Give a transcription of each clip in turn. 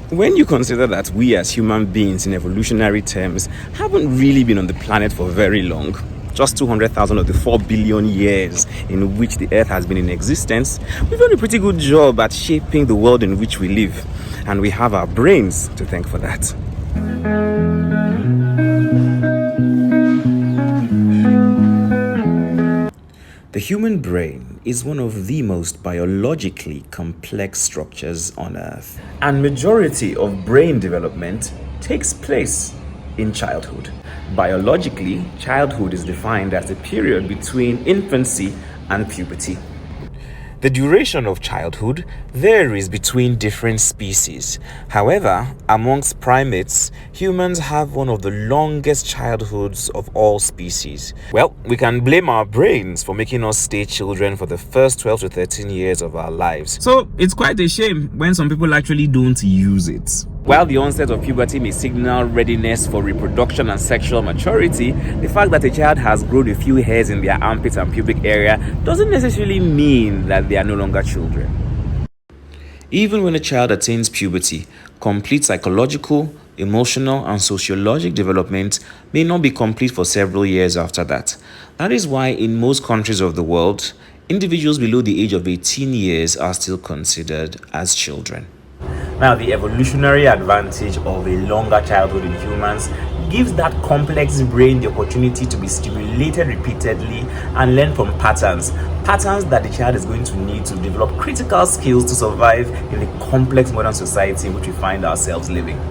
When you consider that we as human beings in evolutionary terms haven't really been on the planet for very long, just 200,000 of the 4 billion years in which the Earth has been in existence, we've done a pretty good job at shaping the world in which we live. And we have our brains to thank for that. The human brain is one of the most biologically complex structures on Earth. And majority of brain development takes place in childhood. Biologically, childhood is defined as the period between infancy and puberty. The duration of childhood varies between different species. However, amongst primates, humans have one of the longest childhoods of all species. Well, we can blame our brains for making us stay children for the first 12 to 13 years of our lives. So it's quite a shame when some people actually don't use it. While the onset of puberty may signal readiness for reproduction and sexual maturity, the fact that a child has grown a few hairs in their armpit and pubic area doesn't necessarily mean that they are no longer children. Even when a child attains puberty, complete psychological, emotional, and sociological development may not be complete for several years after that. That is why in most countries of the world, individuals below the age of 18 years are still considered as children. Now, the evolutionary advantage of a longer childhood in humans gives that complex brain the opportunity to be stimulated repeatedly and learn from patterns that the child is going to need to develop critical skills to survive in the complex modern society in which we find ourselves living.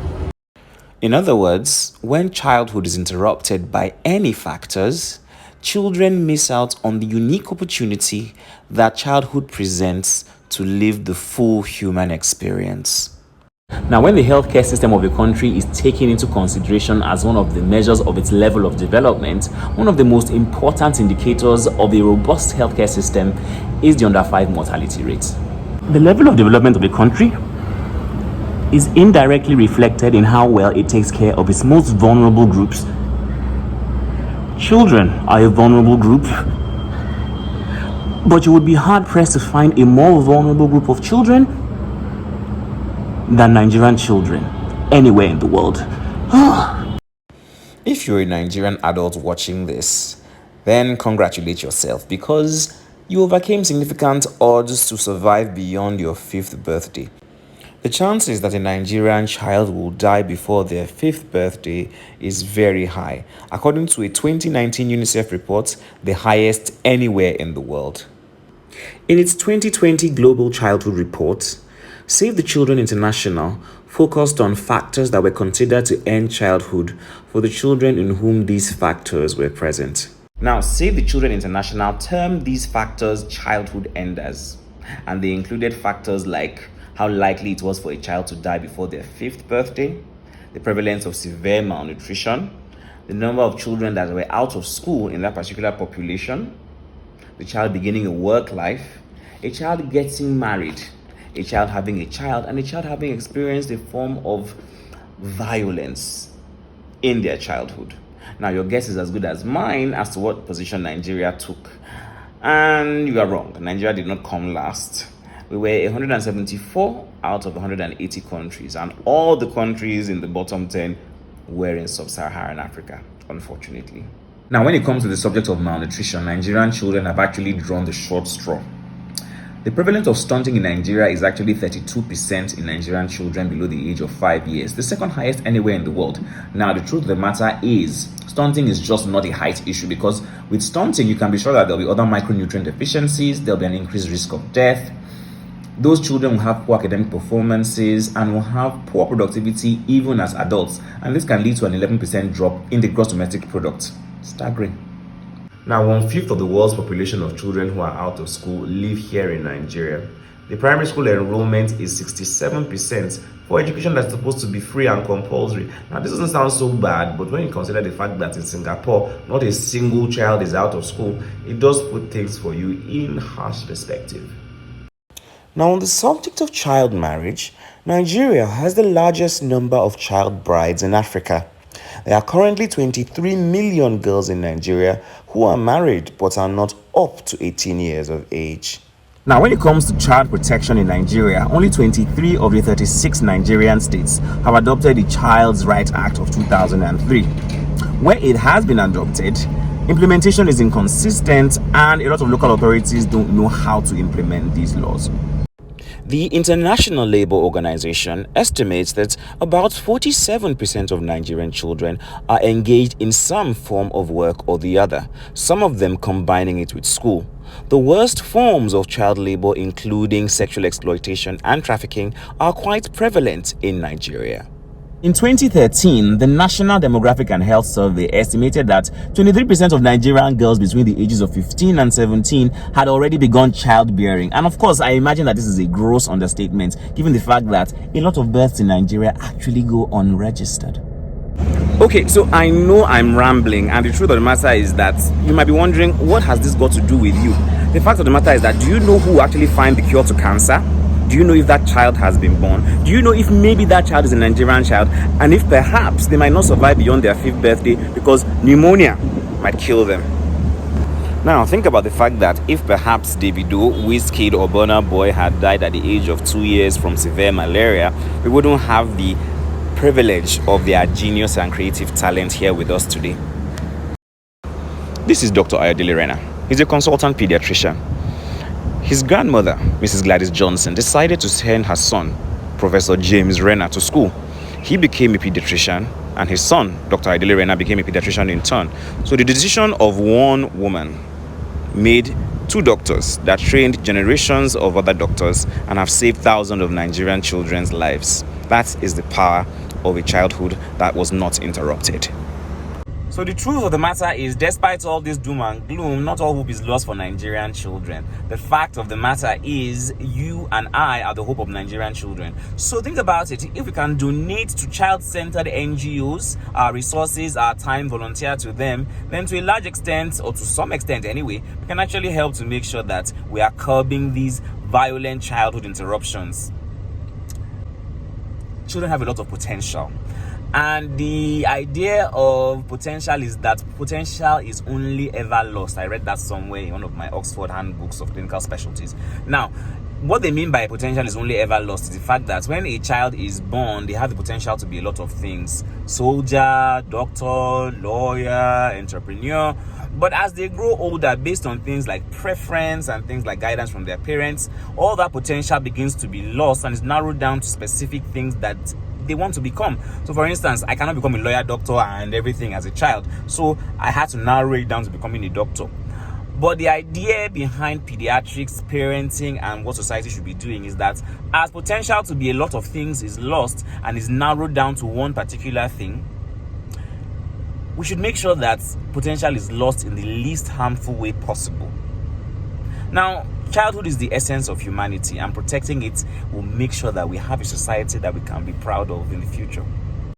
In other words, when childhood is interrupted by any factors, children miss out on the unique opportunity that childhood presents to live the full human experience. Now, when the healthcare system of a country is taken into consideration as one of the measures of its level of development, one of the most important indicators of a robust healthcare system is the under 5 mortality rate. The level of development of a country is indirectly reflected in how well it takes care of its most vulnerable groups. Children are a vulnerable group, but you would be hard-pressed to find a more vulnerable group of children than Nigerian children anywhere in the world. If you're a Nigerian adult watching this, then congratulate yourself because you overcame significant odds to survive beyond your 5th birthday. The chances that a Nigerian child will die before their 5th birthday is very high, according to a 2019 UNICEF report, the highest anywhere in the world. In its 2020 Global Childhood Report, Save the Children International focused on factors that were considered to end childhood for the children in whom these factors were present. Now, Save the Children International termed these factors childhood enders, and they included factors like how likely it was for a child to die before their 5th birthday, the prevalence of severe malnutrition, the number of children that were out of school in that particular population, the child beginning a work life, a child getting married, a child having a child, and a child having experienced a form of violence in their childhood. Now, your guess is as good as mine as to what position Nigeria took. And you are wrong. Nigeria did not come last. We were 174 out of 180 countries, and all the countries in the bottom 10 were in sub-Saharan Africa, unfortunately. Now, when it comes to the subject of malnutrition, Nigerian children have actually drawn the short straw. The prevalence of stunting in Nigeria is actually 32% in Nigerian children below the age of 5 years, the second highest anywhere in the world. Now, the truth of the matter is, stunting is just not a height issue, because with stunting, you can be sure that there'll be other micronutrient deficiencies, there'll be an increased risk of death. Those children will have poor academic performances and will have poor productivity even as adults, and this can lead to an 11% drop in the gross domestic product. Staggering. Now, 1/5 of the world's population of children who are out of school live here in Nigeria. The primary school enrollment is 67% for education that's supposed to be free and compulsory. Now, this doesn't sound so bad, but when you consider the fact that in Singapore, not a single child is out of school, it does put things for you in harsh perspective. Now, on the subject of child marriage, Nigeria has the largest number of child brides in Africa. There are currently 23 million girls in Nigeria who are married but are not up to 18 years of age. Now, when it comes to child protection in Nigeria, only 23 of the 36 Nigerian states have adopted the Child's Rights Act of 2003. Where it has been adopted, implementation is inconsistent and a lot of local authorities don't know how to implement these laws. The International Labour Organization estimates that about 47% of Nigerian children are engaged in some form of work or the other, some of them combining it with school. The worst forms of child labor, including sexual exploitation and trafficking, are quite prevalent in Nigeria. In 2013, the National Demographic and Health Survey estimated that 23% of Nigerian girls between the ages of 15 and 17 had already begun childbearing. And of course, I imagine that this is a gross understatement, given the fact that a lot of births in Nigeria actually go unregistered. Okay, so I know I'm rambling, and the truth of the matter is that you might be wondering, what has this got to do with you? The fact of the matter is that, do you know who actually find the cure to cancer? Do you know if that child has been born? Do you know if maybe that child is a Nigerian child, and if perhaps they might not survive beyond their 5th birthday because pneumonia might kill them? Now, think about the fact that if perhaps Davido, Wizkid, or Burna Boy had died at the age of 2 years from severe malaria, we wouldn't have the privilege of their genius and creative talent here with us today. This is Dr. Ayodele Rena. He's a consultant pediatrician. His grandmother, Mrs. Gladys Johnson, decided to send her son, Professor James Rena, to school. He became a pediatrician, and his son, Dr. Ayodele Rena, became a pediatrician in turn. So the decision of one woman made 2 doctors that trained generations of other doctors and have saved thousands of Nigerian children's lives. That is the power of a childhood that was not interrupted. So the truth of the matter is, despite all this doom and gloom, not all hope is lost for Nigerian children. The fact of the matter is, you and I are the hope of Nigerian children. So think about it. If we can donate to child-centered NGOs, our resources, our time, volunteer to them, then to a large extent, or to some extent anyway, we can actually help to make sure that we are curbing these violent childhood interruptions. Children have a lot of potential. And the idea of potential is that potential is only ever lost. I read that somewhere in one of my Oxford handbooks of clinical specialties. Now, what they mean by potential is only ever lost is the fact that when a child is born, they have the potential to be a lot of things. Soldier, doctor, lawyer, entrepreneur. But as they grow older, based on things like preference and things like guidance from their parents, all that potential begins to be lost and is narrowed down to specific things that they want to become. So for instance, I cannot become a lawyer, doctor, and everything as a child. So I had to narrow it down to becoming a doctor. But the idea behind pediatrics, parenting, and what society should be doing is that as potential to be a lot of things is lost and is narrowed down to one particular thing, we should make sure that potential is lost in the least harmful way possible. Now, childhood is the essence of humanity, and protecting it will make sure that we have a society that we can be proud of in the future.